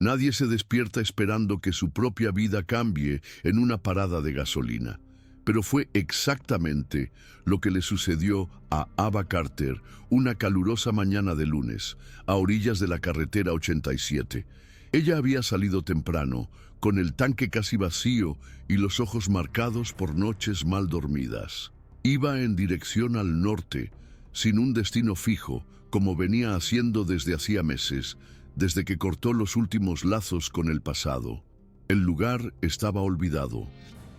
Nadie se despierta esperando que su propia vida cambie en una parada de gasolina. Pero fue exactamente lo que le sucedió a Ava Carter una calurosa mañana de lunes, a orillas de la carretera 87. Ella había salido temprano, con el tanque casi vacío y los ojos marcados por noches mal dormidas. Iba en dirección al norte, sin un destino fijo, como venía haciendo desde hacía meses, desde que cortó los últimos lazos con el pasado. El lugar estaba olvidado.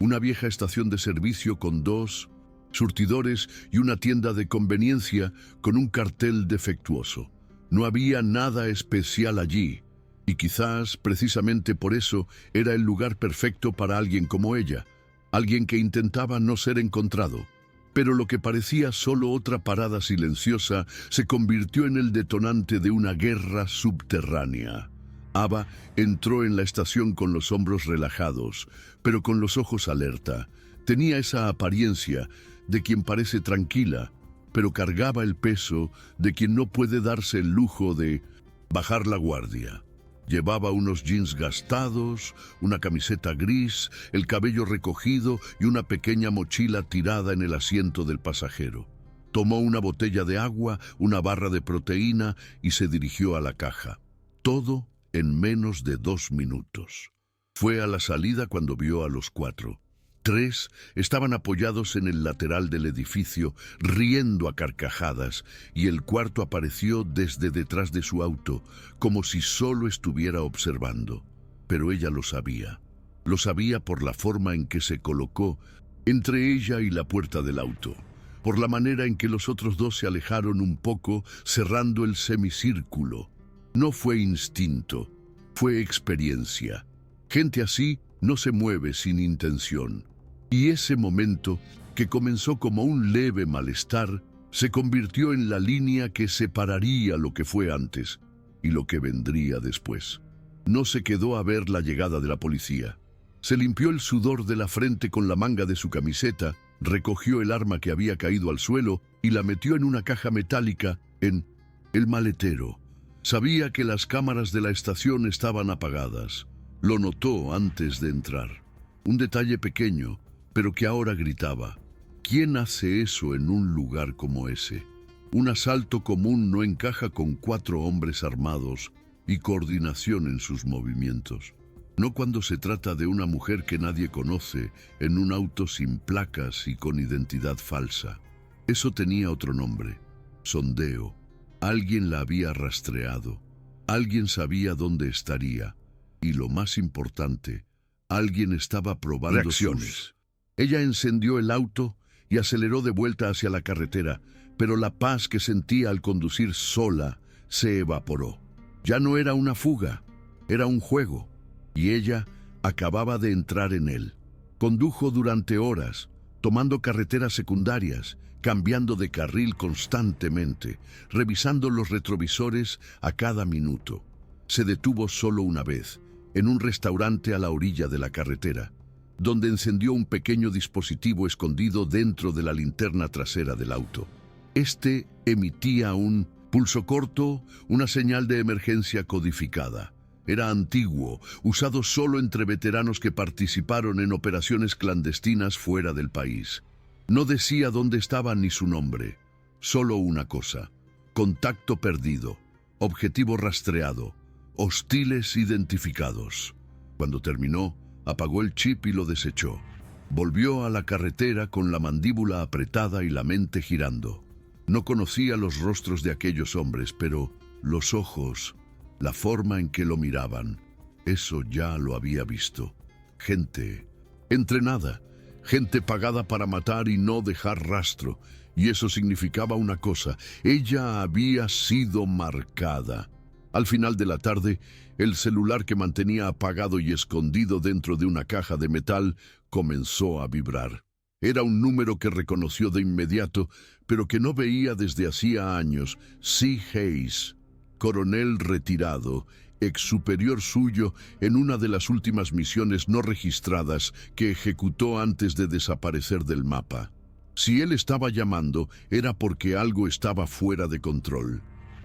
Una vieja estación de servicio con 2 surtidores y una tienda de conveniencia con un cartel defectuoso. No había nada especial allí, y quizás precisamente por eso era el lugar perfecto para alguien como ella, alguien que intentaba no ser encontrado. Pero lo que parecía solo otra parada silenciosa se convirtió en el detonante de una guerra subterránea. Ava entró en la estación con los hombros relajados, pero con los ojos alerta. Tenía esa apariencia de quien parece tranquila, pero cargaba el peso de quien no puede darse el lujo de bajar la guardia. Llevaba unos jeans gastados, una camiseta gris, el cabello recogido y una pequeña mochila tirada en el asiento del pasajero. Tomó una botella de agua, una barra de proteína y se dirigió a la caja. Todo en menos de 2 minutos. Fue a la salida cuando vio a los 4. 3 estaban apoyados en el lateral del edificio, riendo a carcajadas, y el cuarto apareció desde detrás de su auto, como si solo estuviera observando. Pero ella lo sabía. Lo sabía por la forma en que se colocó entre ella y la puerta del auto, por la manera en que los otros 2 se alejaron un poco, cerrando el semicírculo. No fue instinto, fue experiencia. Gente así no se mueve sin intención. Y ese momento, que comenzó como un leve malestar, se convirtió en la línea que separaría lo que fue antes y lo que vendría después. No se quedó a ver la llegada de la policía. Se limpió el sudor de la frente con la manga de su camiseta, recogió el arma que había caído al suelo y la metió en una caja metálica en el maletero. Sabía que las cámaras de la estación estaban apagadas. Lo notó antes de entrar. Un detalle pequeño, pero que ahora gritaba: ¿quién hace eso en un lugar como ese? Un asalto común no encaja con 4 hombres armados y coordinación en sus movimientos. No cuando se trata de una mujer que nadie conoce, en un auto sin placas y con identidad falsa. Eso tenía otro nombre: sondeo. Alguien la había rastreado. Alguien sabía dónde estaría. Y lo más importante, alguien estaba probando reacciones. Ella encendió el auto y aceleró de vuelta hacia la carretera, pero la paz que sentía al conducir sola se evaporó. Ya no era una fuga, era un juego, y ella acababa de entrar en él. Condujo durante horas, tomando carreteras secundarias, cambiando de carril constantemente, revisando los retrovisores a cada minuto. Se detuvo solo una vez, en un restaurante a la orilla de la carretera, donde encendió un pequeño dispositivo escondido dentro de la linterna trasera del auto. Este emitía un pulso corto, una señal de emergencia codificada. Era antiguo, usado solo entre veteranos que participaron en operaciones clandestinas fuera del país. No decía dónde estaba ni su nombre, solo una cosa: contacto perdido, objetivo rastreado, hostiles identificados. Cuando terminó, apagó el chip y lo desechó. Volvió a la carretera con la mandíbula apretada y la mente girando. No conocía los rostros de aquellos hombres, pero los ojos, la forma en que lo miraban, eso ya lo había visto. Gente entrenada, gente pagada para matar y no dejar rastro, y eso significaba una cosa: ella había sido marcada. Al final de la tarde, el celular que mantenía apagado y escondido dentro de una caja de metal comenzó a vibrar. Era un número que reconoció de inmediato, pero que no veía desde hacía años. C. Hayes, coronel retirado, ex superior suyo en una de las últimas misiones no registradas que ejecutó antes de desaparecer del mapa. Si él estaba llamando, era porque algo estaba fuera de control.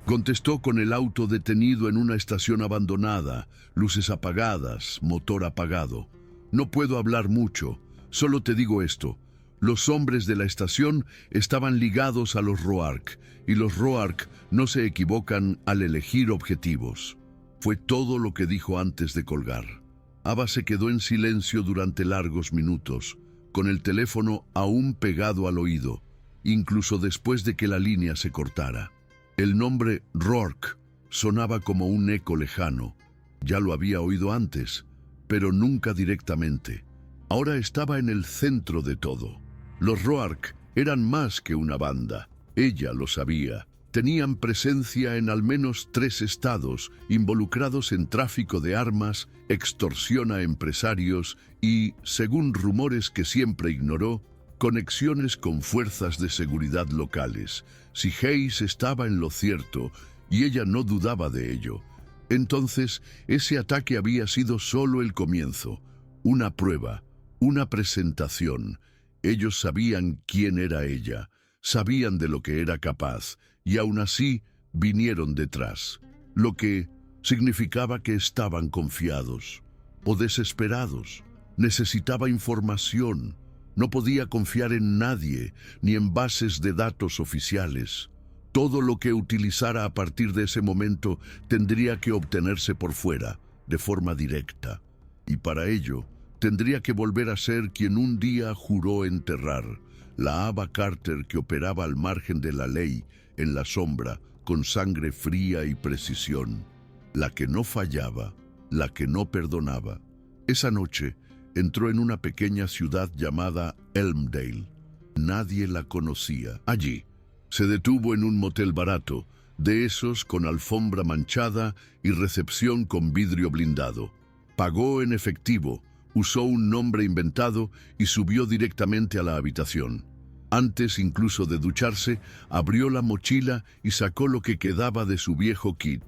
Contestó con el auto detenido en una estación abandonada, luces apagadas, motor apagado. No puedo hablar mucho, solo te digo esto. Los hombres de la estación estaban ligados a los Roark, y los Roark no se equivocan al elegir objetivos. Fue todo lo que dijo antes de colgar. Ava se quedó en silencio durante largos minutos, con el teléfono aún pegado al oído, incluso después de que la línea se cortara. El nombre Roark sonaba como un eco lejano. Ya lo había oído antes, pero nunca directamente. Ahora estaba en el centro de todo. Los Roark eran más que una banda. Ella lo sabía. Tenían presencia en al menos 3 estados, involucrados en tráfico de armas, extorsión a empresarios y, según rumores que siempre ignoró, conexiones con fuerzas de seguridad locales. Si Hayes estaba en lo cierto, y ella no dudaba de ello, entonces ese ataque había sido solo el comienzo, una prueba, una presentación. Ellos sabían quién era ella, sabían de lo que era capaz, y aún así vinieron detrás, lo que significaba que estaban confiados o desesperados. Necesitaba información. No podía confiar en nadie, ni en bases de datos oficiales. Todo lo que utilizara a partir de ese momento tendría que obtenerse por fuera, de forma directa. Y para ello, tendría que volver a ser quien un día juró enterrar, la Ava Carter que operaba al margen de la ley, en la sombra, con sangre fría y precisión. La que no fallaba, la que no perdonaba. Esa noche, entró en una pequeña ciudad llamada Elmdale. Nadie la conocía. Allí, se detuvo en un motel barato, de esos con alfombra manchada y recepción con vidrio blindado. Pagó en efectivo, usó un nombre inventado y subió directamente a la habitación. Antes incluso de ducharse, abrió la mochila y sacó lo que quedaba de su viejo kit,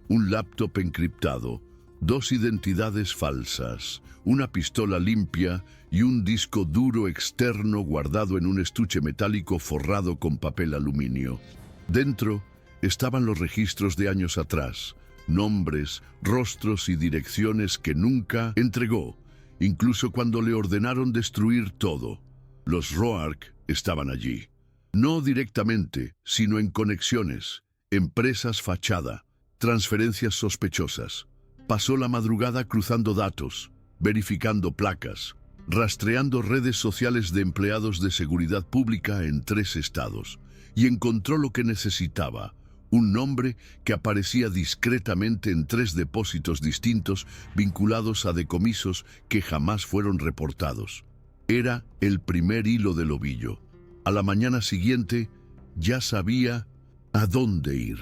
un laptop encriptado, 2 identidades falsas, una pistola limpia y un disco duro externo guardado en un estuche metálico forrado con papel aluminio. Dentro estaban los registros de años atrás, nombres, rostros y direcciones que nunca entregó, incluso cuando le ordenaron destruir todo. Los Roark estaban allí. No directamente, sino en conexiones, empresas fachada, transferencias sospechosas. Pasó la madrugada cruzando datos, verificando placas, rastreando redes sociales de empleados de seguridad pública en 3 estados, y encontró lo que necesitaba, un nombre que aparecía discretamente en 3 depósitos distintos vinculados a decomisos que jamás fueron reportados. Era el primer hilo del ovillo. A la mañana siguiente ya sabía a dónde ir.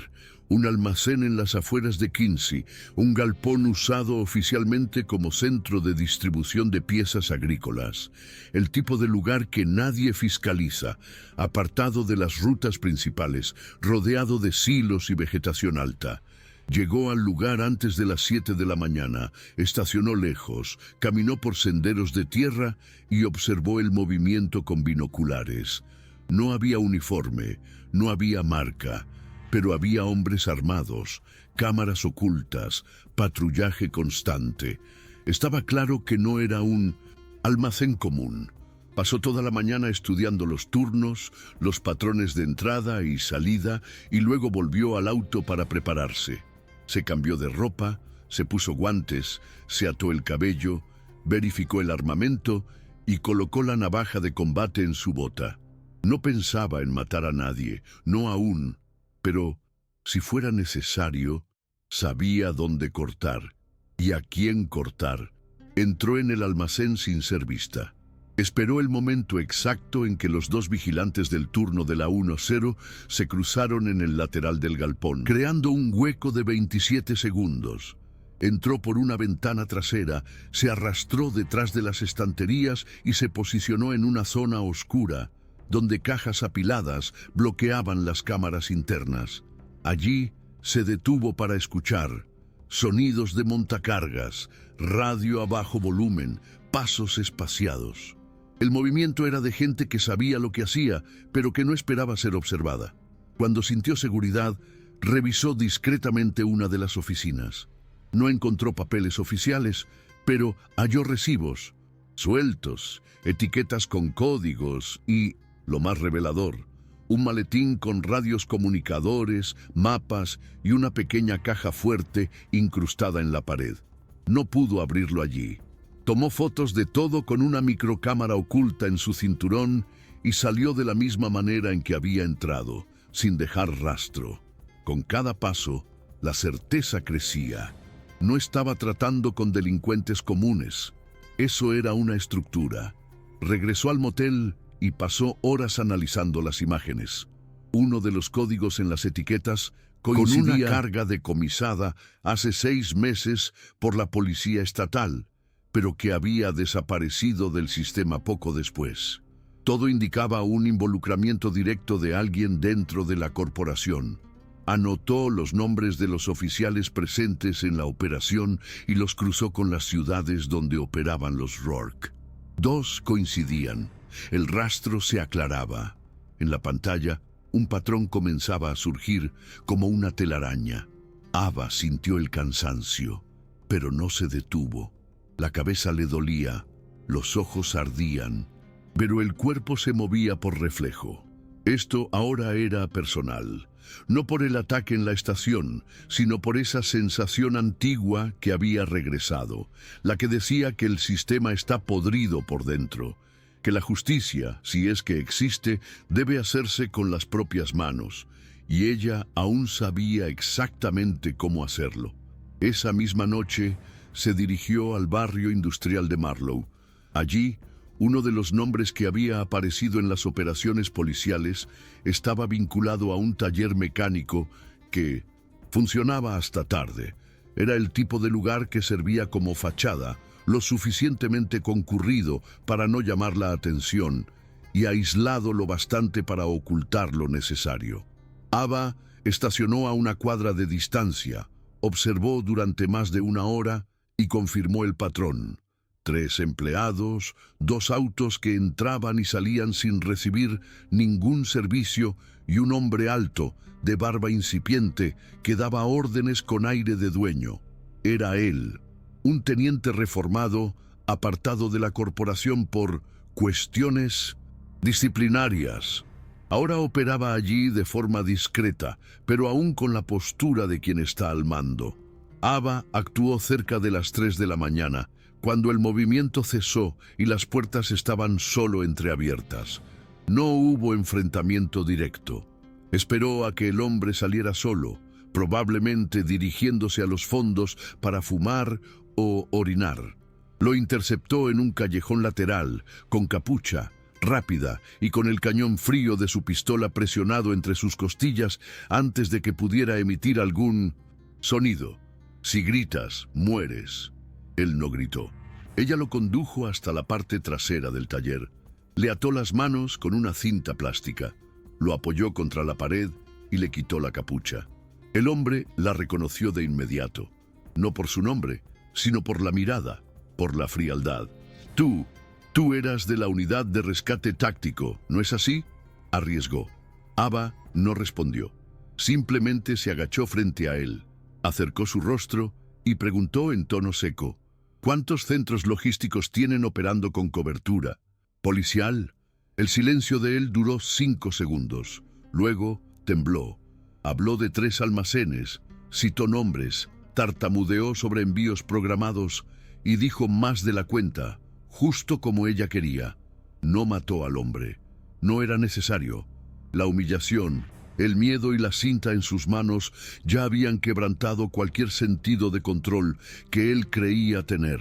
Un almacén en las afueras de Quincy, un galpón usado oficialmente como centro de distribución de piezas agrícolas. El tipo de lugar que nadie fiscaliza, apartado de las rutas principales, rodeado de silos y vegetación alta. Llegó al lugar antes de las 7 de la mañana, estacionó lejos, caminó por senderos de tierra y observó el movimiento con binoculares. No había uniforme, no había marca, pero había hombres armados, cámaras ocultas, patrullaje constante. Estaba claro que no era un almacén común. Pasó toda la mañana estudiando los turnos, los patrones de entrada y salida, y luego volvió al auto para prepararse. Se cambió de ropa, se puso guantes, se ató el cabello, verificó el armamento y colocó la navaja de combate en su bota. No pensaba en matar a nadie, no aún, pero si fuera necesario, sabía dónde cortar y a quién cortar. Entró en el almacén sin ser vista. Esperó el momento exacto en que los 2 vigilantes del turno de la 1-0 se cruzaron en el lateral del galpón, creando un hueco de 27 segundos. Entró por una ventana trasera, se arrastró detrás de las estanterías y se posicionó en una zona oscura, donde cajas apiladas bloqueaban las cámaras internas. Allí se detuvo para escuchar sonidos de montacargas, radio a bajo volumen, pasos espaciados. El movimiento era de gente que sabía lo que hacía, pero que no esperaba ser observada. Cuando sintió seguridad, Revisó discretamente una de las oficinas. No encontró papeles oficiales, pero halló recibos, sueltos, etiquetas con códigos y, lo más revelador, un maletín con radios comunicadores, mapas y una pequeña caja fuerte incrustada en la pared. No pudo abrirlo allí. Tomó fotos de todo con una microcámara oculta en su cinturón y salió de la misma manera en que había entrado, sin dejar rastro. Con cada paso, la certeza crecía. No estaba tratando con delincuentes comunes. Eso era una estructura. Regresó al motel y pasó horas analizando las imágenes. Uno de los códigos en las etiquetas coincidía con una carga decomisada hace 6 meses por la policía estatal, pero que había desaparecido del sistema poco después. Todo indicaba un involucramiento directo de alguien dentro de la corporación. Anotó los nombres de los oficiales presentes en la operación y los cruzó con las ciudades donde operaban los Rourke. 2 coincidían. El rastro se aclaraba. En la pantalla, un patrón comenzaba a surgir como una telaraña. Ava sintió el cansancio, pero no se detuvo. La cabeza le dolía, los ojos ardían, pero el cuerpo se movía por reflejo. Esto ahora era personal, no por el ataque en la estación, sino por esa sensación antigua que había regresado, la que decía que el sistema está podrido por dentro, que la justicia, si es que existe, debe hacerse con las propias manos, y ella aún sabía exactamente cómo hacerlo. Esa misma noche se dirigió al barrio industrial de Marlow. Allí, uno de los nombres que había aparecido en las operaciones policiales estaba vinculado a un taller mecánico que funcionaba hasta tarde. Era el tipo de lugar que servía como fachada, lo suficientemente concurrido para no llamar la atención y aislado lo bastante para ocultar lo necesario. Ava estacionó a una cuadra de distancia, observó durante más de 1 hora y confirmó el patrón. 3 empleados, 2 autos que entraban y salían sin recibir ningún servicio y un hombre alto, de barba incipiente, que daba órdenes con aire de dueño. Era él, un teniente reformado, apartado de la corporación por cuestiones disciplinarias. Ahora operaba allí de forma discreta, pero aún con la postura de quien está al mando. Ava actuó cerca de las 3 de la mañana, cuando el movimiento cesó y las puertas estaban solo entreabiertas. No hubo enfrentamiento directo. Esperó a que el hombre saliera solo, probablemente dirigiéndose a los fondos para fumar o orinar. Lo interceptó en un callejón lateral, con capucha, rápida y con el cañón frío de su pistola presionado entre sus costillas antes de que pudiera emitir algún sonido. «Si gritas, mueres». Él no gritó. Ella lo condujo hasta la parte trasera del taller. Le ató las manos con una cinta plástica, lo apoyó contra la pared y le quitó la capucha. El hombre la reconoció de inmediato, no por su nombre, sino por la mirada, por la frialdad. Tú eras de la unidad de rescate táctico, ¿no es así?, arriesgó. Ava no respondió. Simplemente se agachó frente a él, acercó su rostro y preguntó en tono seco: ¿cuántos centros logísticos tienen operando con cobertura policial? El silencio de él duró 5 segundos. Luego tembló. Habló de 3 almacenes, citó nombres, tartamudeó sobre envíos programados y dijo más de la cuenta, justo como ella quería. No mató al hombre. No era necesario. La humillación, el miedo y la cinta en sus manos ya habían quebrantado cualquier sentido de control que él creía tener.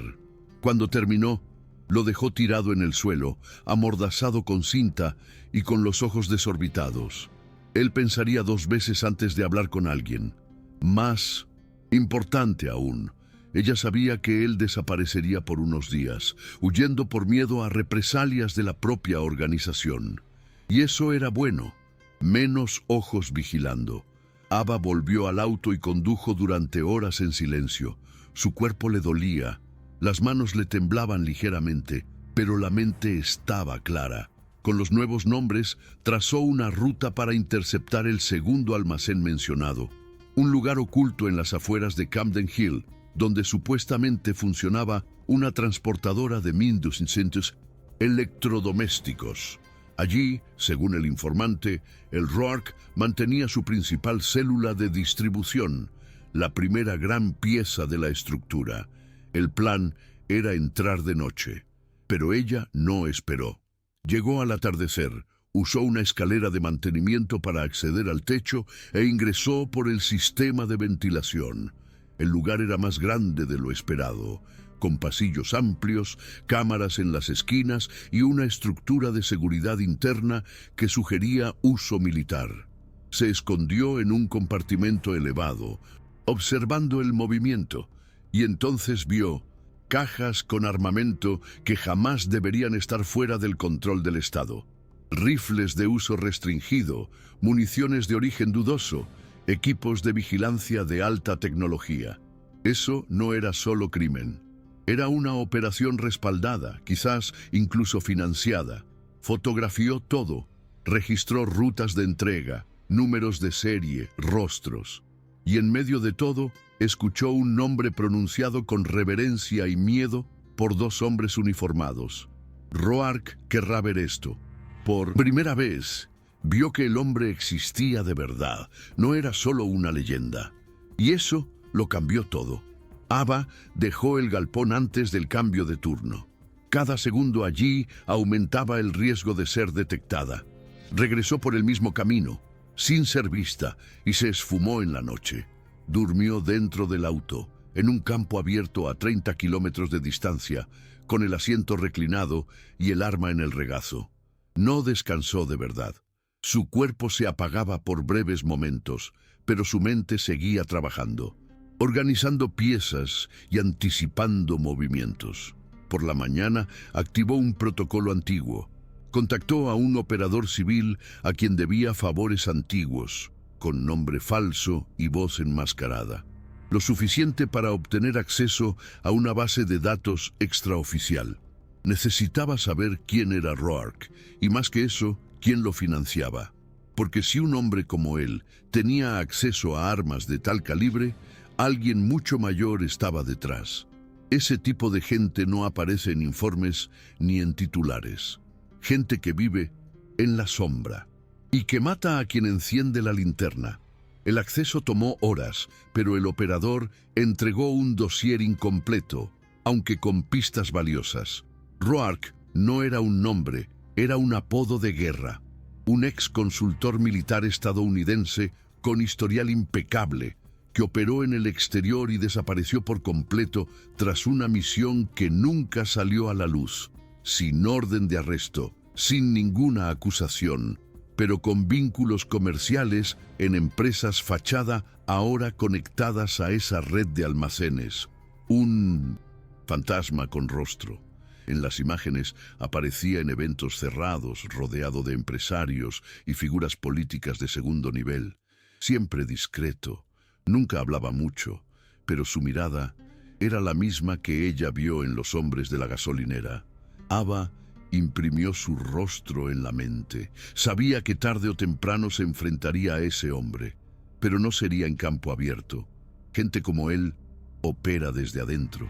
Cuando terminó, lo dejó tirado en el suelo, amordazado con cinta y con los ojos desorbitados. Él pensaría 2 veces antes de hablar con alguien. Más importante aún, ella sabía que él desaparecería por unos días, huyendo por miedo a represalias de la propia organización. Y eso era bueno. Menos ojos vigilando. Ava volvió al auto y condujo durante horas en silencio. Su cuerpo le dolía, las manos le temblaban ligeramente, pero la mente estaba clara. Con los nuevos nombres, trazó una ruta para interceptar el segundo almacén mencionado. un lugar oculto en las afueras de Camden Hill, donde supuestamente funcionaba una transportadora de 1.200 electrodomésticos. Allí, según el informante, el Roark mantenía su principal célula de distribución, la primera gran pieza de la estructura. El plan era entrar de noche, pero ella no esperó. Llegó al atardecer, usó una escalera de mantenimiento para acceder al techo e ingresó por el sistema de ventilación. El lugar era más grande de lo esperado, con pasillos amplios, cámaras en las esquinas y una estructura de seguridad interna que sugería uso militar. Se escondió en un compartimento elevado, observando el movimiento, y entonces vio cajas con armamento que jamás deberían estar fuera del control del Estado. Rifles de uso restringido, municiones de origen dudoso, equipos de vigilancia de alta tecnología. Eso no era solo crimen. Era una operación respaldada, quizás incluso financiada. Fotografió todo, registró rutas de entrega, números de serie, rostros. Y en medio de todo, escuchó un nombre pronunciado con reverencia y miedo por dos hombres uniformados. Roark querrá ver esto. Por primera vez, vio que el hombre existía de verdad, no era solo una leyenda. Y eso lo cambió todo. Ava dejó el galpón antes del cambio de turno. Cada segundo allí aumentaba el riesgo de ser detectada. Regresó por el mismo camino, sin ser vista, y se esfumó en la noche. Durmió dentro del auto, en un campo abierto a 30 kilómetros de distancia, con el asiento reclinado y el arma en el regazo. No descansó de verdad. Su cuerpo se apagaba por breves momentos, pero su mente seguía trabajando, organizando piezas y anticipando movimientos. Por la mañana activó un protocolo antiguo. Contactó a un operador civil a quien debía favores antiguos, con nombre falso y voz enmascarada. Lo suficiente para obtener acceso a una base de datos extraoficial. Necesitaba saber quién era Roark, y más que eso, quién lo financiaba. Porque si un hombre como él tenía acceso a armas de tal calibre, alguien mucho mayor estaba detrás. Ese tipo de gente no aparece en informes ni en titulares. Gente que vive en la sombra y que mata a quien enciende la linterna. El acceso tomó horas, pero el operador entregó un dossier incompleto, aunque con pistas valiosas. Roark no era un nombre, era un apodo de guerra. Un ex consultor militar estadounidense con historial impecable, que operó en el exterior y desapareció por completo tras una misión que nunca salió a la luz, sin orden de arresto, sin ninguna acusación, pero con vínculos comerciales en empresas fachada ahora conectadas a esa red de almacenes. Un fantasma con rostro. En las imágenes aparecía en eventos cerrados, rodeado de empresarios y figuras políticas de segundo nivel. Siempre discreto, nunca hablaba mucho, pero su mirada era la misma que ella vio en los hombres de la gasolinera. Ava imprimió su rostro en la mente. Sabía que tarde o temprano se enfrentaría a ese hombre, pero no sería en campo abierto. Gente como él opera desde adentro,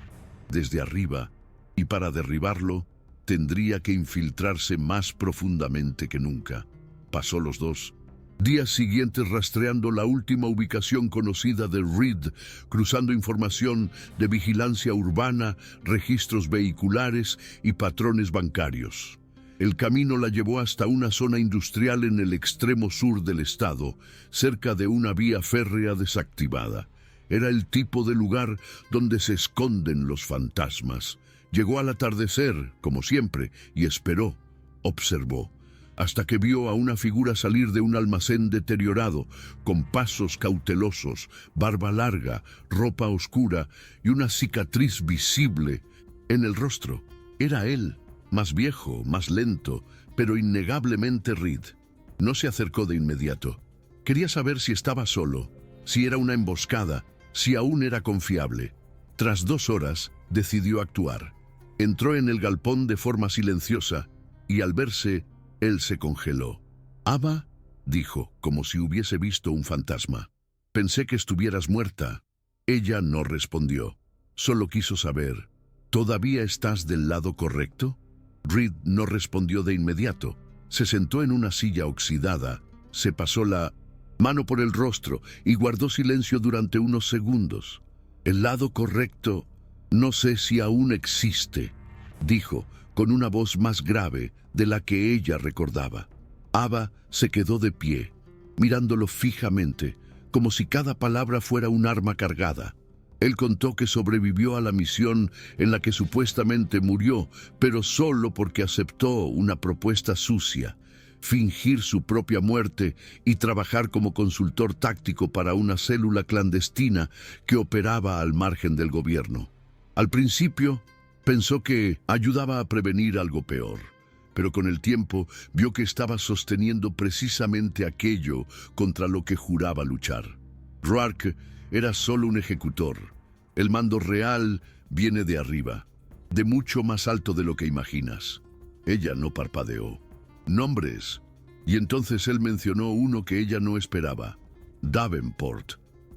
desde arriba, y para derribarlo tendría que infiltrarse más profundamente que nunca. Pasó los 2 días siguientes rastreando la última ubicación conocida de Reed, cruzando información de vigilancia urbana, registros vehiculares y patrones bancarios. El camino la llevó hasta una zona industrial en el extremo sur del estado, cerca de una vía férrea desactivada. Era el tipo de lugar donde se esconden los fantasmas. Llegó al atardecer, como siempre, y esperó, observó, hasta que vio a una figura salir de un almacén deteriorado, con pasos cautelosos, barba larga, ropa oscura y una cicatriz visible en el rostro. Era él, más viejo, más lento, pero innegablemente Reed. No se acercó de inmediato. Quería saber si estaba solo, si era una emboscada, si aún era confiable. Tras 2 horas, decidió actuar. Entró en el galpón de forma silenciosa y al verse, él se congeló. «Ava», dijo, como si hubiese visto un fantasma. Pensé que estuvieras muerta. Ella no respondió. Solo quiso saber, ¿todavía estás del lado correcto? Reed no respondió de inmediato. Se sentó en una silla oxidada, se pasó la mano por el rostro y guardó silencio durante unos segundos. El lado correcto, no sé si aún existe, dijo con una voz más grave de la que ella recordaba. Ava se quedó de pie, mirándolo fijamente, como si cada palabra fuera un arma cargada. Él contó que sobrevivió a la misión en la que supuestamente murió, pero solo porque aceptó una propuesta sucia: fingir su propia muerte y trabajar como consultor táctico para una célula clandestina que operaba al margen del gobierno. Al principio, pensó que ayudaba a prevenir algo peor, pero con el tiempo vio que estaba sosteniendo precisamente aquello contra lo que juraba luchar. Roark era solo un ejecutor. El mando real viene de arriba, de mucho más alto de lo que imaginas. Ella no parpadeó. Nombres. Y entonces él mencionó uno que ella no esperaba: Davenport.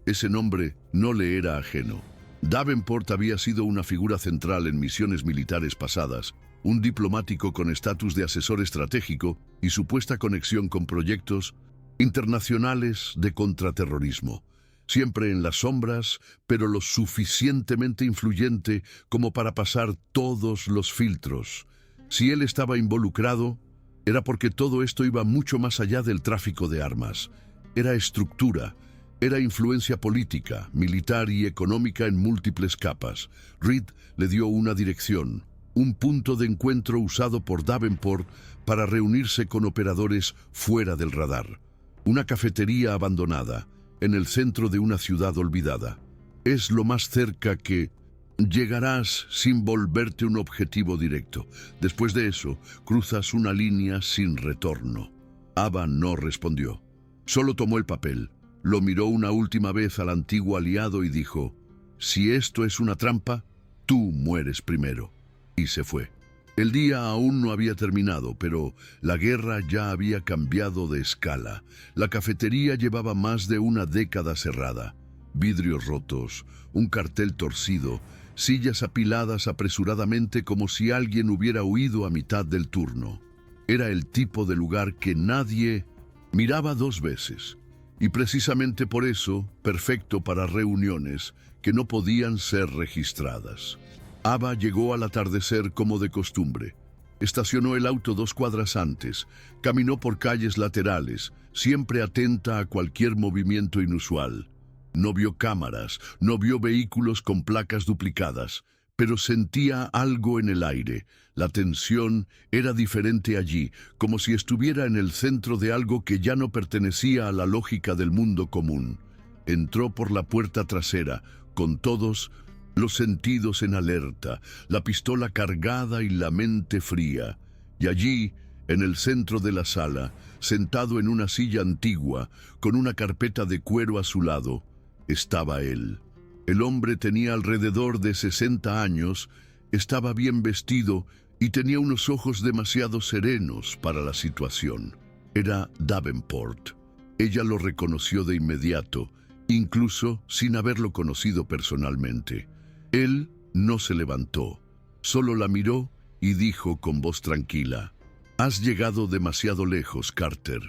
Ese nombre no le era ajeno. Davenport había sido una figura central en misiones militares pasadas, un diplomático con estatus de asesor estratégico y supuesta conexión con proyectos internacionales de contraterrorismo. Siempre en las sombras, pero lo suficientemente influyente como para pasar todos los filtros. Si él estaba involucrado, era porque todo esto iba mucho más allá del tráfico de armas. Era estructura, era influencia política, militar y económica en múltiples capas. Reed le dio una dirección, un punto de encuentro usado por Davenport para reunirse con operadores fuera del radar. Una cafetería abandonada, en el centro de una ciudad olvidada. Es lo más cerca que llegarás sin volverte un objetivo directo. Después de eso, cruzas una línea sin retorno. Ava no respondió. Solo tomó el papel, lo miró una última vez al antiguo aliado y dijo: si esto es una trampa, tú mueres primero. Y se fue. El día aún no había terminado, pero la guerra ya había cambiado de escala. La cafetería llevaba más de una década cerrada. Vidrios rotos, un cartel torcido, sillas apiladas apresuradamente como si alguien hubiera huido a mitad del turno. Era el tipo de lugar que nadie miraba dos veces, y precisamente por eso, perfecto para reuniones que no podían ser registradas. Ava llegó al atardecer como de costumbre. Estacionó el auto 2 cuadras antes, caminó por calles laterales, siempre atenta a cualquier movimiento inusual. No vio cámaras, no vio vehículos con placas duplicadas, pero sentía algo en el aire. La tensión era diferente allí, como si estuviera en el centro de algo que ya no pertenecía a la lógica del mundo común. Entró por la puerta trasera, con todos los sentidos en alerta, la pistola cargada y la mente fría. Y allí, en el centro de la sala, sentado en una silla antigua, con una carpeta de cuero a su lado, estaba él. El hombre tenía alrededor de 60 años, estaba bien vestido y tenía unos ojos demasiado serenos para la situación. Era Davenport. Ella lo reconoció de inmediato, incluso sin haberlo conocido personalmente. Él no se levantó, solo la miró y dijo con voz tranquila: has llegado demasiado lejos, Carter.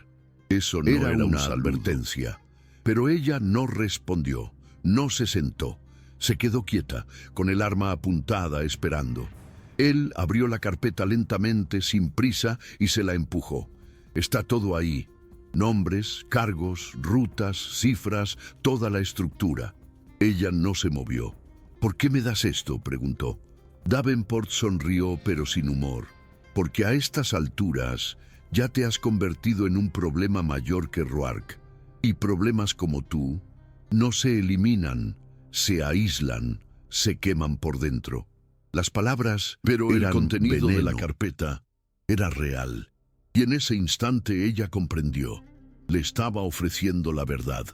Eso no era una advertencia. Pero ella no respondió, no se sentó. Se quedó quieta, con el arma apuntada, esperando. Él abrió la carpeta lentamente, sin prisa, y se la empujó. Está todo ahí. Nombres, cargos, rutas, cifras, toda la estructura. Ella no se movió. ¿Por qué me das esto?, preguntó. Davenport sonrió, pero sin humor. Porque a estas alturas ya te has convertido en un problema mayor que Roark. Y problemas como tú no se eliminan, se aíslan, se queman por dentro. Las palabras, pero el contenido de la carpeta era real. Y en ese instante ella comprendió. Le estaba ofreciendo la verdad.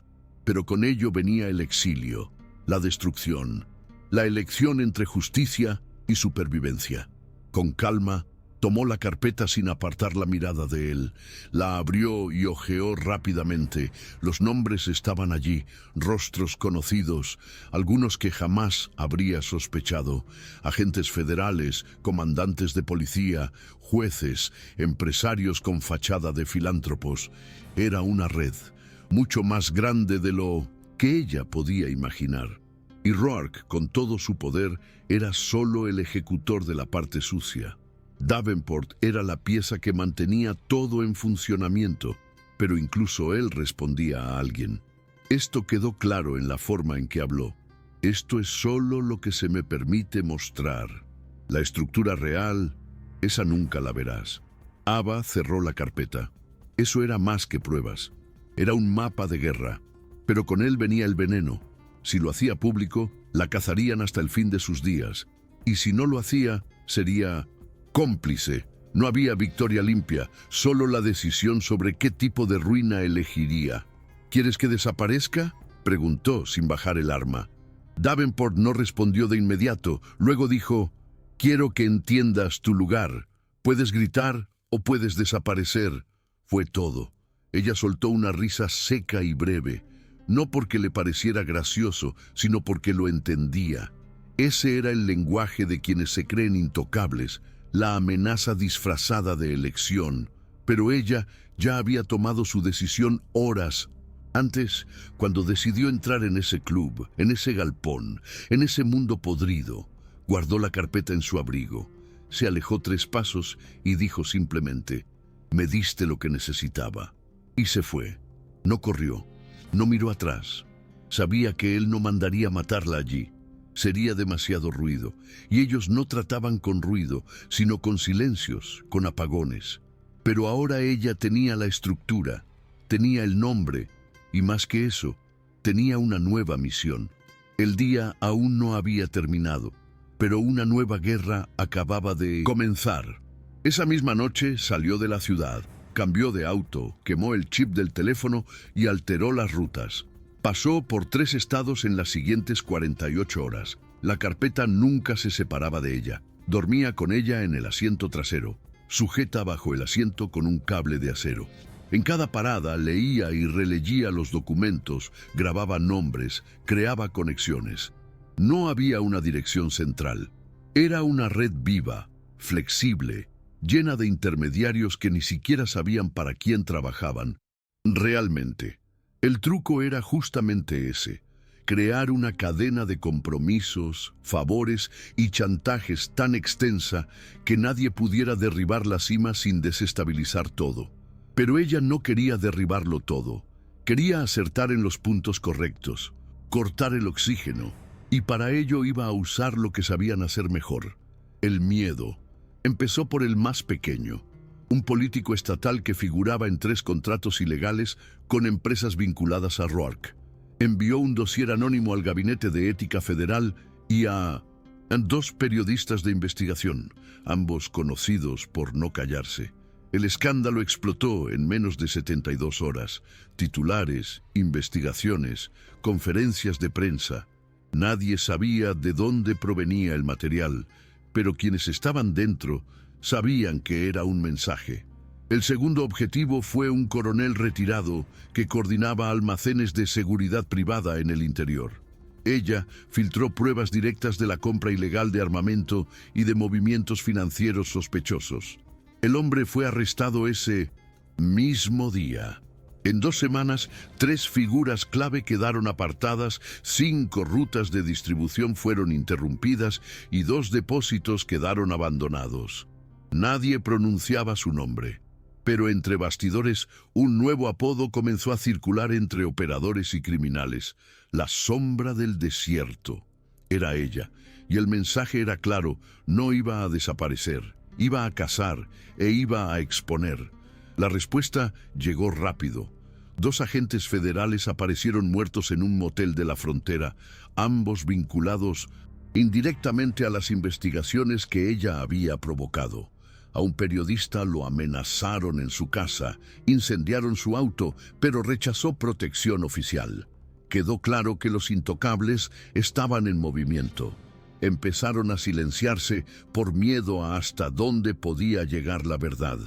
Pero con ello venía el exilio, la destrucción, la elección entre justicia y supervivencia. Con calma, Tomó la carpeta sin apartar la mirada de él. La abrió y hojeó rápidamente. Los nombres estaban allí, rostros conocidos, algunos que jamás habría sospechado. Agentes federales, comandantes de policía, jueces, empresarios con fachada de filántropos. Era una red, mucho más grande de lo que ella podía imaginar. Y Roark, con todo su poder, era solo el ejecutor de la parte sucia. Davenport era la pieza que mantenía todo en funcionamiento, pero incluso él respondía a alguien. Esto quedó claro en la forma en que habló. Esto es solo lo que se me permite mostrar. La estructura real, esa nunca la verás. Ava cerró la carpeta. Eso era más que pruebas. Era un mapa de guerra, pero con él venía el veneno. Si lo hacía público, la cazarían hasta el fin de sus días. Y si no lo hacía, sería cómplice. No había victoria limpia, solo la decisión sobre qué tipo de ruina elegiría. ¿Quieres que desaparezca?, preguntó sin bajar el arma. Davenport no respondió de inmediato. Luego dijo: «Quiero que entiendas tu lugar. Puedes gritar o puedes desaparecer». Fue todo. Ella soltó una risa seca y breve, no porque le pareciera gracioso, sino porque lo entendía. Ese era el lenguaje de quienes se creen intocables, la amenaza disfrazada de elección. Pero ella ya había tomado su decisión horas antes, cuando decidió entrar en ese club, en ese galpón, en ese mundo podrido. Guardó la carpeta en su abrigo, se alejó 3 pasos y dijo simplemente: «Me diste lo que necesitaba». Y se fue. No corrió, no miró atrás. Sabía que él no mandaría matarla allí. Sería demasiado ruido, y ellos no trataban con ruido, sino con silencios, con apagones. Pero ahora ella tenía la estructura, tenía el nombre, y más que eso, tenía una nueva misión. El día aún no había terminado, pero una nueva guerra acababa de comenzar. Esa misma noche salió de la ciudad, cambió de auto, quemó el chip del teléfono y alteró las rutas. Pasó por 3 estados en las siguientes 48 horas. La carpeta nunca se separaba de ella. Dormía con ella en el asiento trasero, sujeta bajo el asiento con un cable de acero. En cada parada leía y releía los documentos, grababa nombres, creaba conexiones. No había una dirección central. Era una red viva, flexible, llena de intermediarios que ni siquiera sabían para quién trabajaban. Realmente, el truco era justamente ese: crear una cadena de compromisos, favores y chantajes tan extensa que nadie pudiera derribar la cima sin desestabilizar todo. Pero ella no quería derribarlo todo. Quería acertar en los puntos correctos, cortar el oxígeno, y para ello iba a usar lo que sabían hacer mejor: el miedo. Empezó por el más pequeño, un político estatal que figuraba en 3 contratos ilegales con empresas vinculadas a Roark. Envió un dossier anónimo al Gabinete de Ética Federal y a 2 periodistas de investigación, ambos conocidos por no callarse. El escándalo explotó en menos de 72 horas. Titulares, investigaciones, conferencias de prensa. Nadie sabía de dónde provenía el material, pero quienes estaban dentro sabían que era un mensaje. El segundo objetivo fue un coronel retirado que coordinaba almacenes de seguridad privada en el interior. Ella filtró pruebas directas de la compra ilegal de armamento y de movimientos financieros sospechosos. El hombre fue arrestado ese mismo día. En 2 semanas, 3 figuras clave quedaron apartadas, 5 rutas de distribución fueron interrumpidas y 2 depósitos quedaron abandonados. Nadie pronunciaba su nombre, pero entre bastidores un nuevo apodo comenzó a circular entre operadores y criminales: la sombra del desierto. Era ella, y el mensaje era claro: no iba a desaparecer, iba a cazar e iba a exponer. La respuesta llegó rápido. 2 agentes federales aparecieron muertos en un motel de la frontera, ambos vinculados indirectamente a las investigaciones que ella había provocado. A un periodista lo amenazaron en su casa, incendiaron su auto, pero rechazó protección oficial. Quedó claro que los intocables estaban en movimiento. empezaron a silenciarse por miedo a hasta dónde podía llegar la verdad.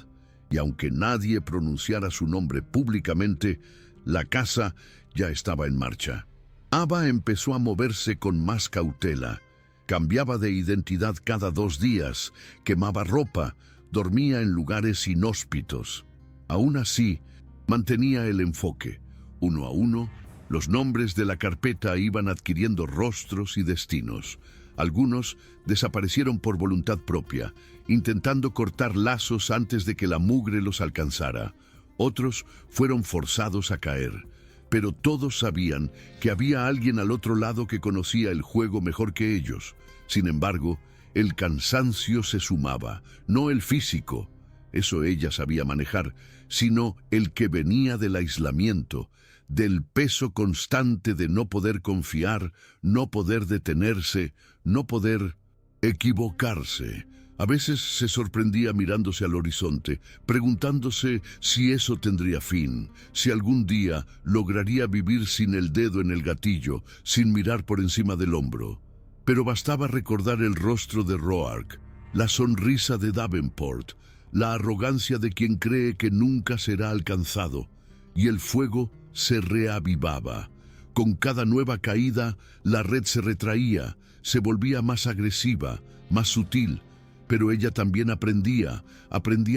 Y aunque nadie pronunciara su nombre públicamente, la casa ya estaba en marcha. Ava empezó a moverse con más cautela. Cambiaba de identidad cada 2 días, quemaba ropa, dormía en lugares inhóspitos. Aún así, mantenía el enfoque. Uno a uno, los nombres de la carpeta iban adquiriendo rostros y destinos. Algunos desaparecieron por voluntad propia, intentando cortar lazos antes de que la mugre los alcanzara. Otros fueron forzados a caer. Pero todos sabían que había alguien al otro lado que conocía el juego mejor que ellos. Sin embargo, el cansancio se sumaba, no el físico, eso ella sabía manejar, sino el que venía del aislamiento, del peso constante de no poder confiar, no poder detenerse, no poder equivocarse. A veces se sorprendía mirándose al horizonte, preguntándose si eso tendría fin, si algún día lograría vivir sin el dedo en el gatillo, sin mirar por encima del hombro. Pero bastaba recordar el rostro de Roark, la sonrisa de Davenport, la arrogancia de quien cree que nunca será alcanzado, y el fuego se reavivaba. Con cada nueva caída, la red se retraía, se volvía más agresiva, más sutil, pero ella también aprendía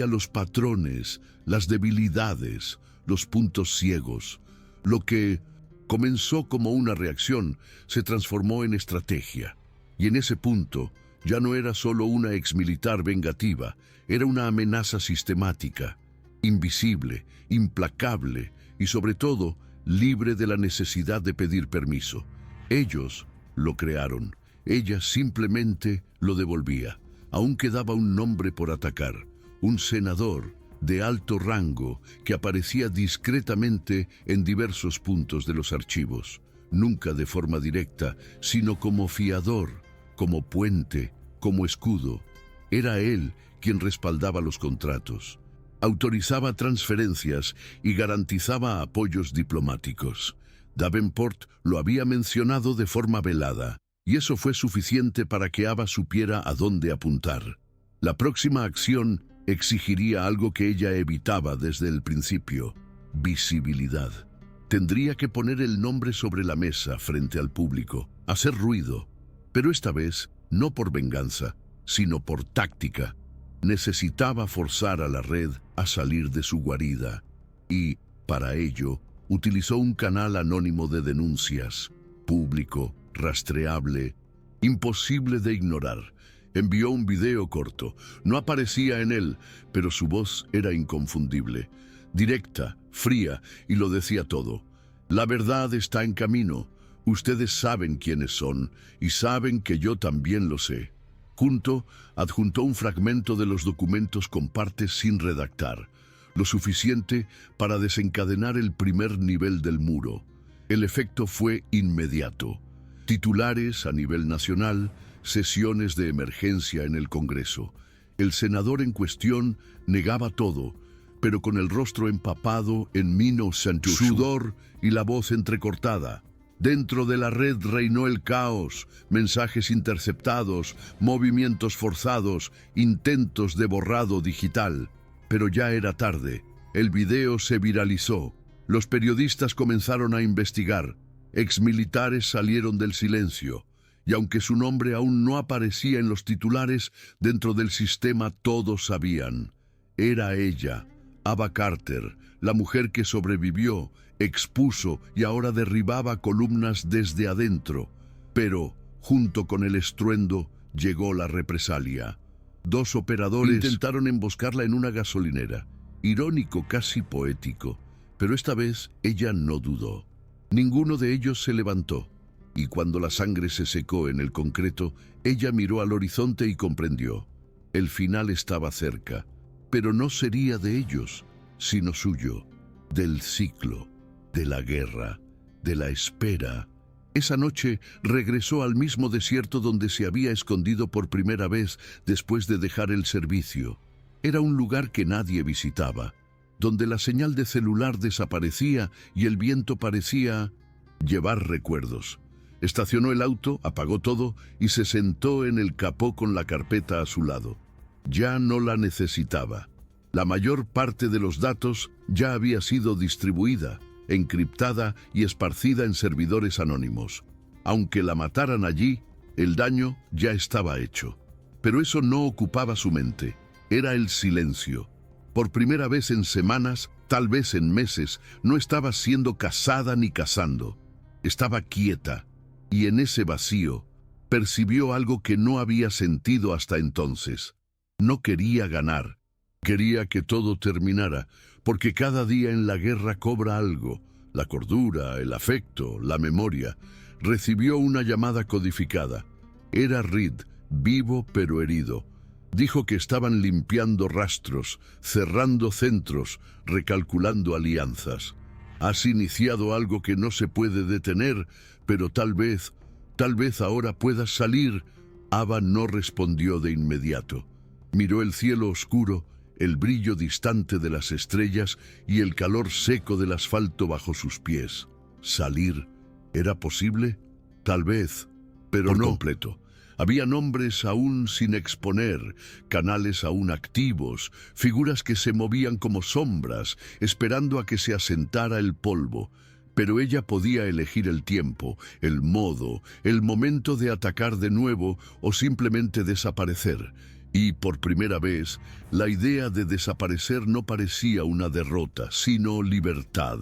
los patrones, las debilidades, los puntos ciegos. Lo que comenzó como una reacción se transformó en estrategia. Y en ese punto ya no era solo una exmilitar vengativa, era una amenaza sistemática, invisible, implacable y sobre todo libre de la necesidad de pedir permiso. Ellos lo crearon, ella simplemente lo devolvía. Aún quedaba un nombre por atacar, un senador de alto rango que aparecía discretamente en diversos puntos de los archivos, nunca de forma directa, sino como fiador, como puente, como escudo. Era él quien respaldaba los contratos, autorizaba transferencias y garantizaba apoyos diplomáticos. Davenport lo había mencionado de forma velada, y eso fue suficiente para que Ava supiera a dónde apuntar. La próxima acción exigiría algo que ella evitaba desde el principio: visibilidad. Tendría que poner el nombre sobre la mesa frente al público, hacer ruido, pero esta vez no por venganza, sino por táctica. Necesitaba forzar a la red a salir de su guarida y, para ello, utilizó un canal anónimo de denuncias, público, rastreable, imposible de ignorar. Envió un video corto. No aparecía en él, pero su voz era inconfundible, directa, fría, y lo decía todo. La verdad está en camino. Ustedes saben quiénes son, y saben que yo también lo sé. Adjuntó un fragmento de los documentos con partes sin redactar, lo suficiente para desencadenar el primer nivel del muro. El efecto fue inmediato. Titulares a nivel nacional, sesiones de emergencia en el Congreso. El senador en cuestión negaba todo, pero con el rostro empapado en Mino Santusu, sudor y la voz entrecortada. Dentro de la red reinó el caos, mensajes interceptados, movimientos forzados, intentos de borrado digital. Pero ya era tarde. El video se viralizó. Los periodistas comenzaron a investigar. Exmilitares salieron del silencio. Y aunque su nombre aún no aparecía en los titulares, dentro del sistema todos sabían. Era ella, Ava Carter, la mujer que sobrevivió, expuso y ahora derribaba columnas desde adentro. Pero, junto con el estruendo, llegó la represalia. 2 operadores intentaron emboscarla en una gasolinera. Irónico, casi poético. Pero esta vez ella no dudó. Ninguno de ellos se levantó. Y cuando la sangre se secó en el concreto, ella miró al horizonte y comprendió. El final estaba cerca, pero no sería de ellos, sino suyo, del ciclo, de la guerra, de la espera. Esa noche regresó al mismo desierto donde se había escondido por primera vez después de dejar el servicio. Era un lugar que nadie visitaba, donde la señal de celular desaparecía y el viento parecía llevar recuerdos. Estacionó el auto, apagó todo y se sentó en el capó con la carpeta a su lado. Ya no la necesitaba. La mayor parte de los datos ya había sido distribuida, encriptada y esparcida en servidores anónimos. Aunque la mataran allí, el daño ya estaba hecho. Pero eso no ocupaba su mente. Era el silencio. Por primera vez en semanas, tal vez en meses, no estaba siendo cazada ni cazando. Estaba quieta. Y en ese vacío, percibió algo que no había sentido hasta entonces. No quería ganar. Quería que todo terminara, porque cada día en la guerra cobra algo. La cordura, el afecto, la memoria. Recibió una llamada codificada. Era Reed, vivo pero herido. Dijo que estaban limpiando rastros, cerrando centros, recalculando alianzas. Has iniciado algo que no se puede detener, pero tal vez ahora puedas salir. Ava no respondió de inmediato. Miró el cielo oscuro, el brillo distante de las estrellas y el calor seco del asfalto bajo sus pies. ¿Salir? ¿Era posible? Tal vez, pero no completo. Había nombres aún sin exponer, canales aún activos, figuras que se movían como sombras, esperando a que se asentara el polvo. Pero ella podía elegir el tiempo, el modo, el momento de atacar de nuevo o simplemente desaparecer. Y por primera vez, la idea de desaparecer no parecía una derrota, sino libertad.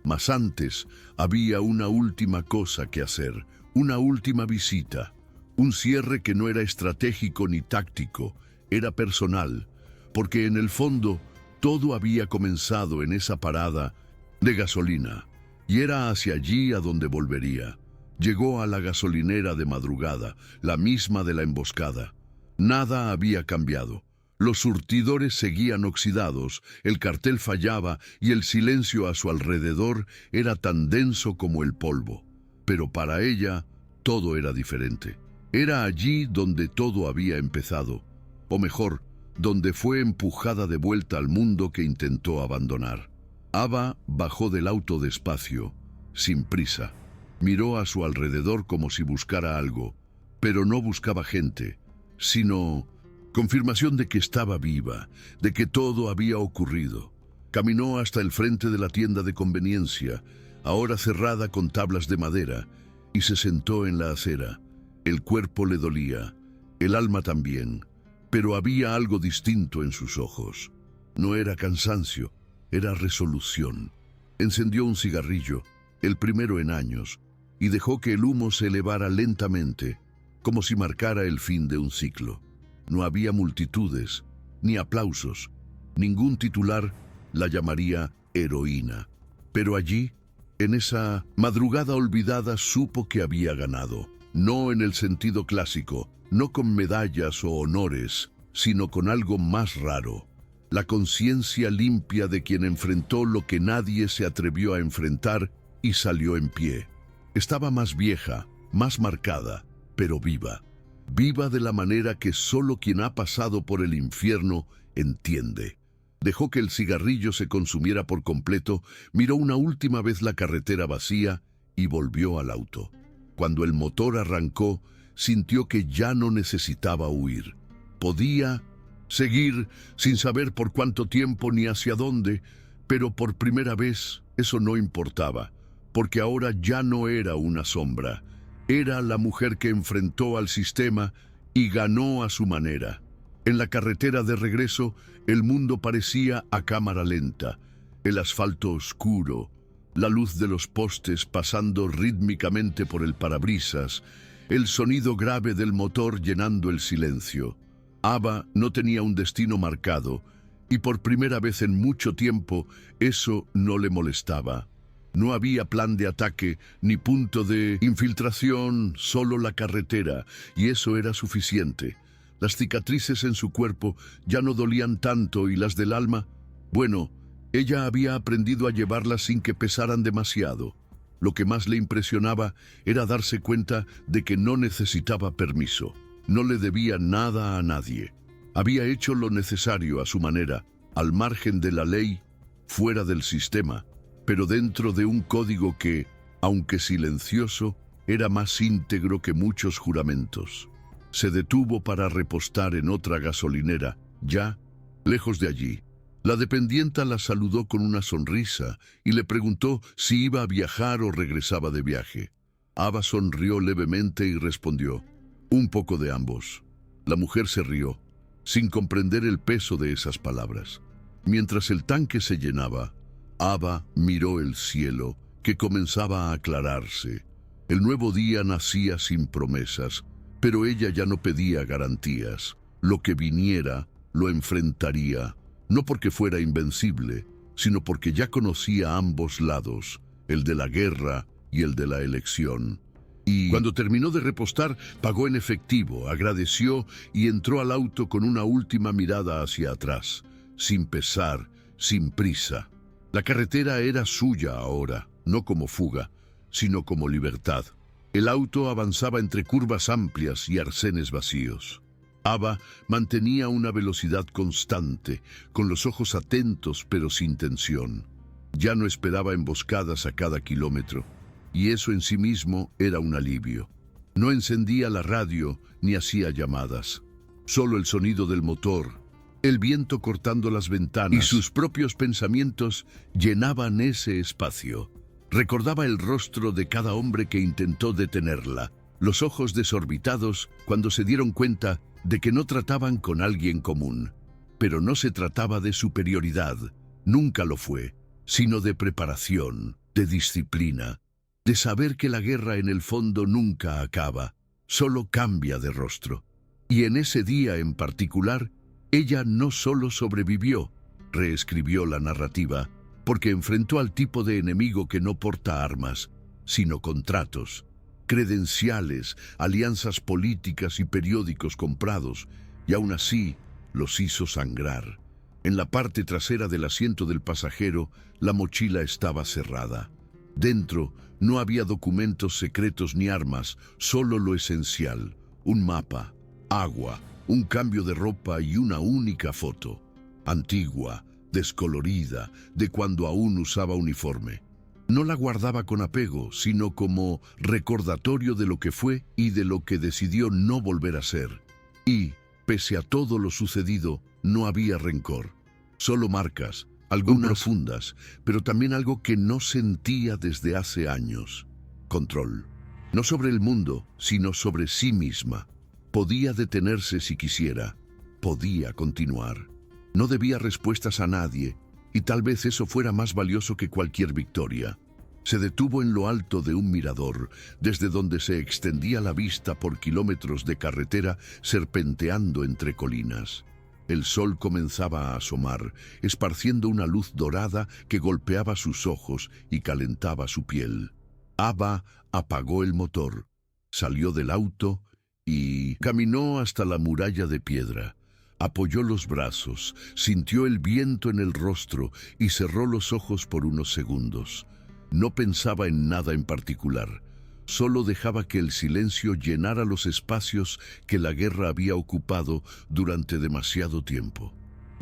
Mas antes había una última cosa que hacer, una última visita. Un cierre que no era estratégico ni táctico, era personal, porque en el fondo todo había comenzado en esa parada de gasolina, y era hacia allí a donde volvería. Llegó a la gasolinera de madrugada, la misma de la emboscada. Nada había cambiado. Los surtidores seguían oxidados, el cartel fallaba y el silencio a su alrededor era tan denso como el polvo. Pero para ella, todo era diferente. Era allí donde todo había empezado, o mejor, donde fue empujada de vuelta al mundo que intentó abandonar. Ava bajó del auto despacio, sin prisa. Miró a su alrededor como si buscara algo, pero no buscaba gente, sino confirmación de que estaba viva, de que todo había ocurrido. Caminó hasta el frente de la tienda de conveniencia, ahora cerrada con tablas de madera, y se sentó en la acera. El cuerpo le dolía, el alma también, pero había algo distinto en sus ojos. No era cansancio, era resolución. Encendió un cigarrillo, el primero en años, y dejó que el humo se elevara lentamente, como si marcara el fin de un ciclo. No había multitudes, ni aplausos, ningún titular la llamaría heroína. Pero allí, en esa madrugada olvidada, supo que había ganado. No en el sentido clásico, no con medallas o honores, sino con algo más raro. La conciencia limpia de quien enfrentó lo que nadie se atrevió a enfrentar y salió en pie. Estaba más vieja, más marcada, pero viva. Viva de la manera que solo quien ha pasado por el infierno entiende. Dejó que el cigarrillo se consumiera por completo, miró una última vez la carretera vacía y volvió al auto. Cuando el motor arrancó, sintió que ya no necesitaba huir. Podía seguir sin saber por cuánto tiempo ni hacia dónde, pero por primera vez eso no importaba, porque ahora ya no era una sombra. Era la mujer que enfrentó al sistema y ganó a su manera. En la carretera de regreso, el mundo parecía a cámara lenta, el asfalto oscuro, la luz de los postes pasando rítmicamente por el parabrisas, el sonido grave del motor llenando el silencio. Ava no tenía un destino marcado, y por primera vez en mucho tiempo eso no le molestaba. No había plan de ataque ni punto de infiltración, solo la carretera, y eso era suficiente. Las cicatrices en su cuerpo ya no dolían tanto y las del alma, bueno, ella había aprendido a llevarlas sin que pesaran demasiado. Lo que más le impresionaba era darse cuenta de que no necesitaba permiso. No le debía nada a nadie. Había hecho lo necesario a su manera, al margen de la ley, fuera del sistema, pero dentro de un código que, aunque silencioso, era más íntegro que muchos juramentos. Se detuvo para repostar en otra gasolinera, ya lejos de allí. La dependienta la saludó con una sonrisa y le preguntó si iba a viajar o regresaba de viaje. Ava sonrió levemente y respondió: un poco de ambos. La mujer se rió, sin comprender el peso de esas palabras. Mientras el tanque se llenaba, Ava miró el cielo, que comenzaba a aclararse. El nuevo día nacía sin promesas, pero ella ya no pedía garantías. Lo que viniera, lo enfrentaría, no porque fuera invencible, sino porque ya conocía ambos lados, el de la guerra y el de la elección. Y cuando terminó de repostar, pagó en efectivo, agradeció y entró al auto con una última mirada hacia atrás, sin pesar, sin prisa. La carretera era suya ahora, no como fuga, sino como libertad. El auto avanzaba entre curvas amplias y arcenes vacíos. Ava mantenía una velocidad constante, con los ojos atentos pero sin tensión. Ya no esperaba emboscadas a cada kilómetro, y eso en sí mismo era un alivio. No encendía la radio ni hacía llamadas. Solo el sonido del motor, el viento cortando las ventanas y sus propios pensamientos llenaban ese espacio. Recordaba el rostro de cada hombre que intentó detenerla, los ojos desorbitados cuando se dieron cuenta de que no trataban con alguien común. Pero no se trataba de superioridad, nunca lo fue, sino de preparación, de disciplina, de saber que la guerra en el fondo nunca acaba, solo cambia de rostro. Y en ese día en particular, ella no solo sobrevivió, reescribió la narrativa, porque enfrentó al tipo de enemigo que no porta armas, sino contratos, credenciales, alianzas políticas y periódicos comprados, y aún así los hizo sangrar. En la parte trasera del asiento del pasajero, la mochila estaba cerrada. Dentro no había documentos secretos ni armas, solo lo esencial: un mapa, agua, un cambio de ropa y una única foto, antigua, descolorida, de cuando aún usaba uniforme. No la guardaba con apego, sino como recordatorio de lo que fue y de lo que decidió no volver a ser. Y, pese a todo lo sucedido, no había rencor. Solo marcas, algunas profundas, pero también algo que no sentía desde hace años: control. No sobre el mundo, sino sobre sí misma. Podía detenerse si quisiera, podía continuar. No debía respuestas a nadie, y tal vez eso fuera más valioso que cualquier victoria. Se detuvo en lo alto de un mirador, desde donde se extendía la vista por kilómetros de carretera serpenteando entre colinas. El sol comenzaba a asomar, esparciendo una luz dorada que golpeaba sus ojos y calentaba su piel. Ava apagó el motor, salió del auto y caminó hasta la muralla de piedra. Apoyó los brazos, sintió el viento en el rostro y cerró los ojos por unos segundos. No pensaba en nada en particular, solo dejaba que el silencio llenara los espacios que la guerra había ocupado durante demasiado tiempo.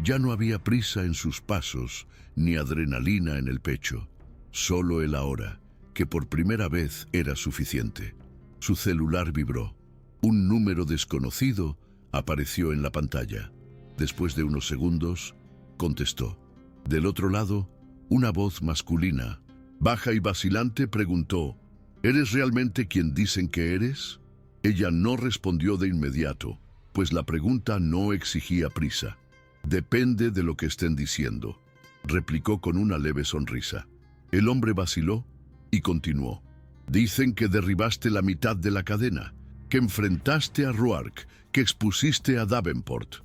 Ya no había prisa en sus pasos, ni adrenalina en el pecho, solo el ahora, que por primera vez era suficiente. Su celular vibró. Un número desconocido apareció en la pantalla. Después de unos segundos, contestó. Del otro lado, una voz masculina, baja y vacilante, preguntó: ¿eres realmente quien dicen que eres? Ella no respondió de inmediato, pues la pregunta no exigía prisa. Depende de lo que estén diciendo, replicó con una leve sonrisa. El hombre vaciló y continuó. Dicen que derribaste la mitad de la cadena, que enfrentaste a Roark, que expusiste a Davenport.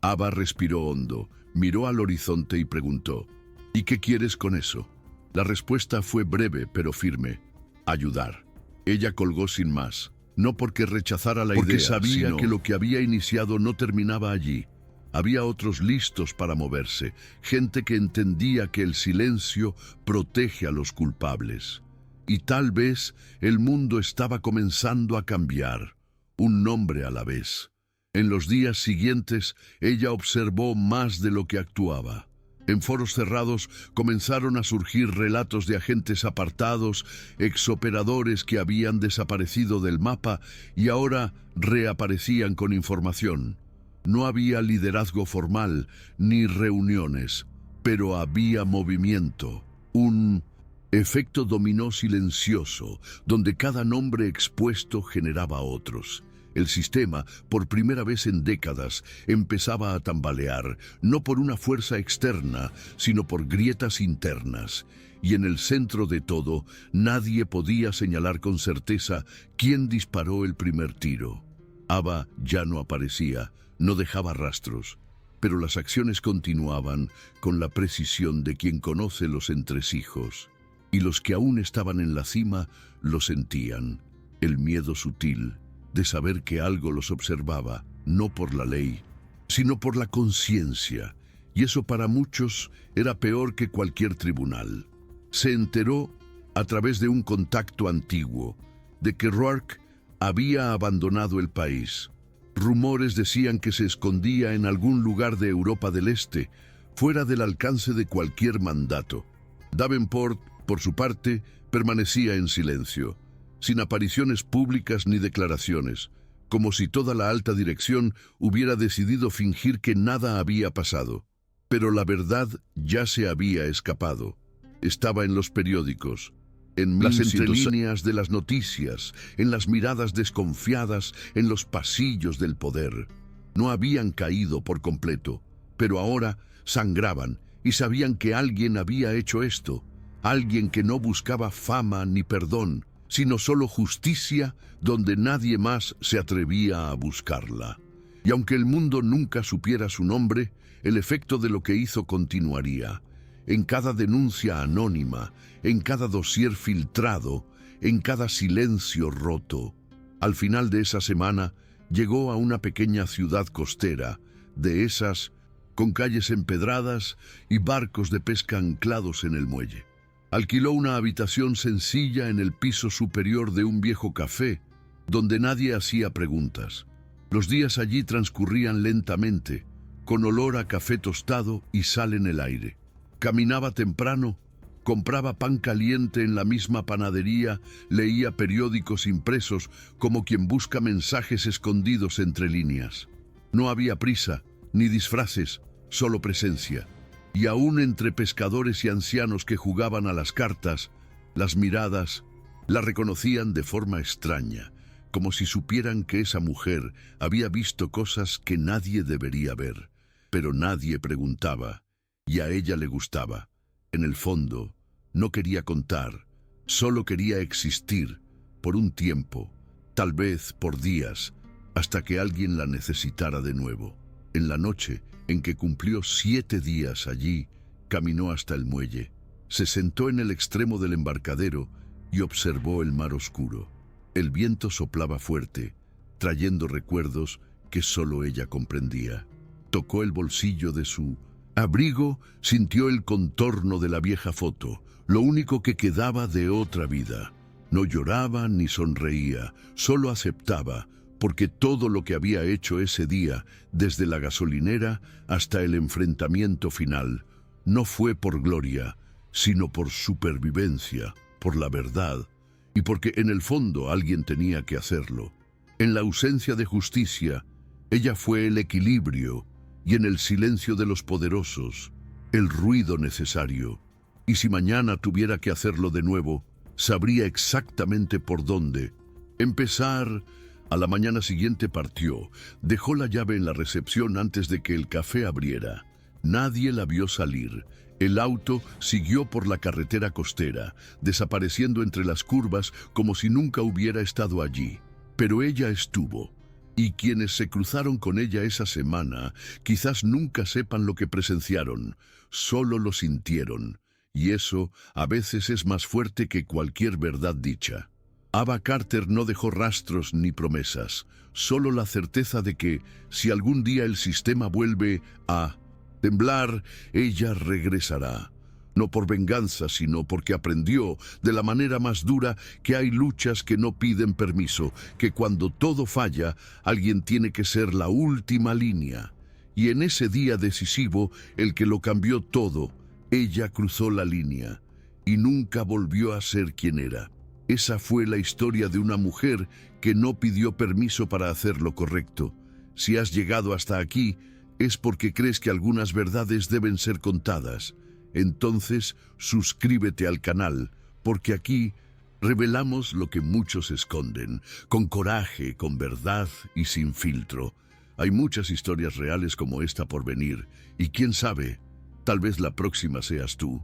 Ava respiró hondo, miró al horizonte y preguntó: ¿y qué quieres con eso? La respuesta fue breve pero firme: ayudar. Ella colgó sin más, no porque rechazara la idea, porque sabía que lo que había iniciado no terminaba allí. Había otros listos para moverse, gente que entendía que el silencio protege a los culpables. Y tal vez el mundo estaba comenzando a cambiar, un nombre a la vez. En los días siguientes, ella observó más de lo que actuaba. En foros cerrados comenzaron a surgir relatos de agentes apartados, exoperadores que habían desaparecido del mapa y ahora reaparecían con información. No había liderazgo formal ni reuniones, pero había movimiento, un efecto dominó silencioso, donde cada nombre expuesto generaba otros. El sistema, por primera vez en décadas, empezaba a tambalear, no por una fuerza externa, sino por grietas internas. Y en el centro de todo, nadie podía señalar con certeza quién disparó el primer tiro. Ava ya no aparecía, no dejaba rastros, pero las acciones continuaban con la precisión de quien conoce los entresijos. Y los que aún estaban en la cima lo sentían, el miedo sutil de saber que algo los observaba, no por la ley, sino por la conciencia, y eso para muchos era peor que cualquier tribunal. Se enteró, a través de un contacto antiguo, de que Roark había abandonado el país. Rumores decían que se escondía en algún lugar de Europa del Este, fuera del alcance de cualquier mandato. Davenport, por su parte, permanecía en silencio, sin apariciones públicas ni declaraciones, como si toda la alta dirección hubiera decidido fingir que nada había pasado. Pero la verdad ya se había escapado. Estaba en los periódicos, en las entrelíneas de las noticias, en las miradas desconfiadas, en los pasillos del poder. No habían caído por completo, pero ahora sangraban y sabían que alguien había hecho esto, alguien que no buscaba fama ni perdón, sino solo justicia donde nadie más se atrevía a buscarla. Y aunque el mundo nunca supiera su nombre, el efecto de lo que hizo continuaría. En cada denuncia anónima, en cada dossier filtrado, en cada silencio roto. Al final de esa semana, llegó a una pequeña ciudad costera, de esas con calles empedradas y barcos de pesca anclados en el muelle. Alquiló una habitación sencilla en el piso superior de un viejo café, donde nadie hacía preguntas. Los días allí transcurrían lentamente, con olor a café tostado y sal en el aire. Caminaba temprano, compraba pan caliente en la misma panadería, leía periódicos impresos como quien busca mensajes escondidos entre líneas. No había prisa, ni disfraces, solo presencia. Y aún entre pescadores y ancianos que jugaban a las cartas, las miradas la reconocían de forma extraña, como si supieran que esa mujer había visto cosas que nadie debería ver. Pero nadie preguntaba, y a ella le gustaba. En el fondo, no quería contar, solo quería existir, por un tiempo, tal vez por días, hasta que alguien la necesitara de nuevo. En la noche en que cumplió 7 días allí, caminó hasta el muelle, se sentó en el extremo del embarcadero y observó el mar oscuro. El viento soplaba fuerte, trayendo recuerdos que solo ella comprendía. Tocó el bolsillo de su abrigo, sintió el contorno de la vieja foto, lo único que quedaba de otra vida. No lloraba ni sonreía, solo aceptaba, porque todo lo que había hecho ese día, desde la gasolinera hasta el enfrentamiento final, no fue por gloria, sino por supervivencia, por la verdad, y porque en el fondo alguien tenía que hacerlo. En la ausencia de justicia, ella fue el equilibrio, y en el silencio de los poderosos, el ruido necesario. Y si mañana tuviera que hacerlo de nuevo, sabría exactamente por dónde empezar. A la mañana siguiente partió, dejó la llave en la recepción antes de que el café abriera. Nadie la vio salir. El auto siguió por la carretera costera, desapareciendo entre las curvas como si nunca hubiera estado allí. Pero ella estuvo. Y quienes se cruzaron con ella esa semana quizás nunca sepan lo que presenciaron, solo lo sintieron. Y eso a veces es más fuerte que cualquier verdad dicha. Ava Carter no dejó rastros ni promesas, solo la certeza de que, si algún día el sistema vuelve a temblar, ella regresará. No por venganza, sino porque aprendió de la manera más dura que hay luchas que no piden permiso, que cuando todo falla, alguien tiene que ser la última línea. Y en ese día decisivo, el que lo cambió todo, ella cruzó la línea y nunca volvió a ser quien era. Esa fue la historia de una mujer que no pidió permiso para hacer lo correcto. Si has llegado hasta aquí, es porque crees que algunas verdades deben ser contadas. Entonces, suscríbete al canal, porque aquí revelamos lo que muchos esconden, con coraje, con verdad y sin filtro. Hay muchas historias reales como esta por venir, y quién sabe, tal vez la próxima seas tú.